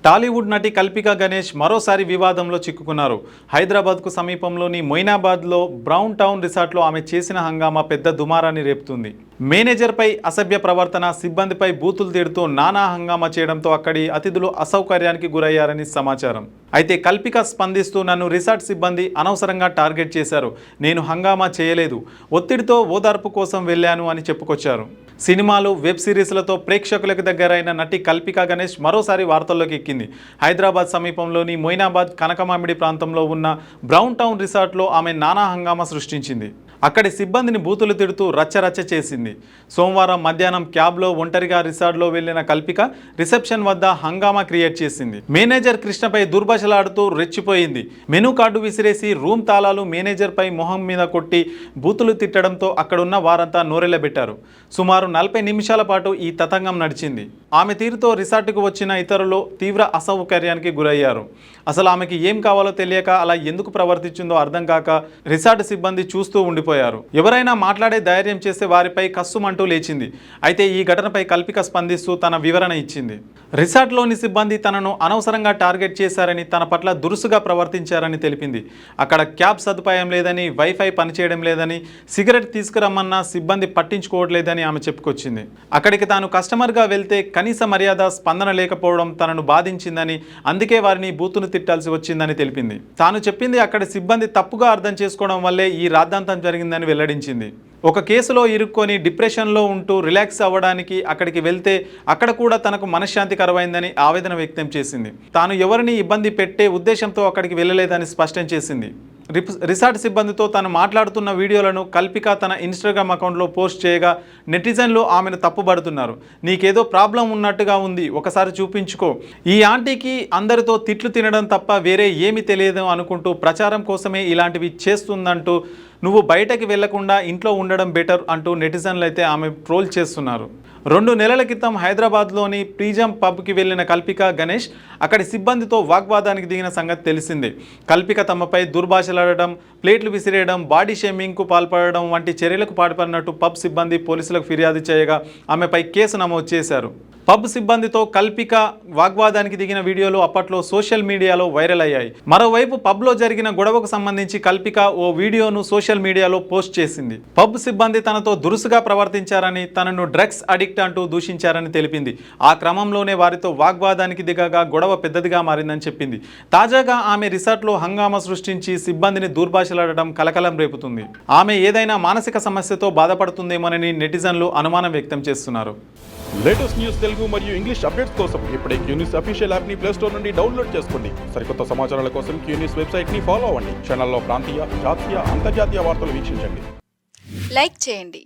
టాలీవుడ్ నటి కల్పికా గణేష్ మరోసారి వివాదంలో చిక్కుకున్నారు. హైదరాబాద్కు సమీపంలోని మొయినాబాద్లో బ్రౌన్ టౌన్ రిసార్ట్లో ఆమె చేసిన హంగామా పెద్ద దుమారాన్ని రేపుతుంది. మేనేజర్పై అసభ్య ప్రవర్తన, సిబ్బందిపై బూతులు తిడుతూ నానా హంగామా చేయడంతో అక్కడి అతిథులు అసౌకర్యానికి గురయ్యారని సమాచారం. అయితే కల్పిక స్పందిస్తూ, నన్ను రిసార్ట్ సిబ్బంది అనవసరంగా టార్గెట్ చేశారు, నేను హంగామా చేయలేదు, ఒత్తిడితో ఓదార్పు కోసం వెళ్ళాను అని చెప్పుకొచ్చారు. సినిమాలు, వెబ్ సిరీస్లతో ప్రేక్షకులకు దగ్గరైన నటి కల్పికా గణేష్ మరోసారి వార్తల్లోకి ఎక్కింది. హైదరాబాద్ సమీపంలోని మొయినాబాద్ కనకమామిడి ప్రాంతంలో ఉన్న బ్రౌన్ టౌన్ రిసార్ట్లో ఆమె నానా హంగామా సృష్టించింది. అక్కడి సిబ్బందిని బూతులు తిడుతూ రచ్చరచ్చ చేసింది. సోమవారం మధ్యాహ్నం క్యాబ్లో ఒంటరిగా రిసార్ట్లో వెళ్లిన కల్పిక రిసెప్షన్ వద్ద హంగామా క్రియేట్ చేసింది. మేనేజర్ కృష్ణపై దుర్భాషలాడుతూ రెచ్చిపోయింది. మెనూ కార్డు విసిరేసి రూమ్ తాళాలు మేనేజర్పై మొహం మీద కొట్టి బూతులు తిట్టడంతో అక్కడున్న వారంతా నోరెళ్లబెట్టారు. సుమారు 40 నిమిషాల పాటు ఈ తతంగం నడిచింది. ఆమె తీరుతో రిసార్టుకు వచ్చిన ఇతరులు తీవ్ర అసౌకర్యానికి గురయ్యారు. అసలు ఆమెకి ఏం కావాలో తెలియక అలా ఎందుకు ప్రవర్తించిందో అర్థం కాక రిసార్ట్ సిబ్బంది చూస్తూ ఉండిపోయారు. ఎవరైనా మాట్లాడే ధైర్యం చేస్తే వారిపై కస్సుమంటూ లేచింది. అయితే ఈ ఘటనపై కల్పిక స్పందిస్తూ తన వివరణ ఇచ్చింది. రిసార్ట్లోని సిబ్బంది తనను అనవసరంగా టార్గెట్ చేశారని, తన పట్ల దురుసుగా ప్రవర్తించారని తెలిపింది. అక్కడ క్యాబ్ సదుపాయం లేదని, వైఫై పనిచేయడం లేదని, సిగరెట్ తీసుకురమ్మన్నా సిబ్బంది పట్టించుకోవట్లేదని ఆమె చెప్పుకొచ్చింది. అక్కడికి తాను కస్టమర్గా వెళ్తే కనీస మర్యాద, స్పందన లేకపోవడం తనను బాధించిందని, అందుకే వారిని బూతును తిట్టాల్సి వచ్చిందని తెలిపింది. తాను చెప్పింది అక్కడి సిబ్బంది తప్పుగా అర్థం చేసుకోవడం వల్లే ఈ రాద్ధాంతం జరిగిందని వెల్లడించింది. ఒక కేసులో ఇరుక్కొని డిప్రెషన్లో ఉంటూ రిలాక్స్ అవ్వడానికి అక్కడికి వెళ్తే అక్కడ కూడా తనకు మనశ్శాంతి కరువైందని ఆవేదన వ్యక్తం చేసింది. తాను ఎవరిని ఇబ్బంది పెట్టే ఉద్దేశంతో అక్కడికి వెళ్ళలేదని స్పష్టం చేసింది. రిసార్ట్ సిబ్బందితో తాను మాట్లాడుతున్న వీడియోలను కల్పిక తన ఇన్స్టాగ్రామ్ అకౌంట్లో పోస్ట్ చేయగా నెటిజన్లు ఆమెను తప్పుపడుతున్నారు. నీకేదో ప్రాబ్లం ఉన్నట్టుగా ఉంది, ఒకసారి చూపించుకో, ఈ ఆంటీకి అందరితో తిట్లు తినడం తప్ప వేరే ఏమీ తెలియదు అనుకుంటూ ప్రచారం కోసమే ఇలాంటివి చేస్తుందంటూ, నువ్వు బయటకి వెళ్లకుండా ఇంట్లో ఉండడం బెటర్ అంటూ నెటిజన్లు అయితే ఆమె ట్రోల్ చేస్తున్నారు. 2 నెలల క్రితం హైదరాబాద్లోని ప్రీజం పబ్కి వెళ్లిన కల్పికా గణేష్ అక్కడి సిబ్బందితో వాగ్వాదానికి దిగిన సంగతి తెలిసిందే. కల్పిక తమపై దుర్భాషలాడడం, ప్లేట్లు విసిరేయడం, బాడీ షేమింగ్కు పాల్పడడం వంటి చర్యలకు పాల్పడినట్టు పబ్ సిబ్బంది పోలీసులకు ఫిర్యాదు చేయగా ఆమెపై కేసు నమోదు చేశారు. పబ్ సిబ్బందితో కల్పిక వాగ్వాదానికి దిగిన వీడియోలు అప్పట్లో సోషల్ మీడియాలో వైరల్ అయ్యాయి. మరోవైపు పబ్లో జరిగిన గొడవకు సంబంధించి కల్పిక ఓ వీడియోను సోషల్ మీడియాలో పోస్ట్ చేసింది. పబ్ సిబ్బంది తనతో దురుసుగా ప్రవర్తించారని, తనను డ్రగ్స్ అడిక్ట్ అంటూ దూషించారని తెలిపింది. ఆ క్రమంలోనే వారితో వాగ్వాదానికి దిగగా గొడవ పెద్దదిగా మారిందని చెప్పింది. తాజాగా ఆమె రిసార్ట్లో హంగామా సృష్టించి సిబ్బందిని దూర్భాషలాడడం కలకలం రేపుతుంది. ఆమె ఏదైనా మానసిక సమస్యతో బాధపడుతుందేమోనని నెటిజన్లు అనుమానం వ్యక్తం చేస్తున్నారు. లేటెస్ట్ న్యూస్ తెలుగు మరియు ఇంగ్లీష్ అప్డేట్స్ కోసం ఇప్పుడే క్యూన్యూస్ అఫీషియల్ యాప్ని ప్లే స్టోర్ నుండి డౌన్లోడ్ చేసుకోండి. సరికొత్త సమాచారాల కోసం క్యూన్యూస్ వెబ్సైట్ని ఫాలో అవ్వండి. ఛానల్లో ప్రాంతీయ, జాతీయ, అంతర్జాతీయ వార్తలు వీక్షించండి. లైక్ చేయండి.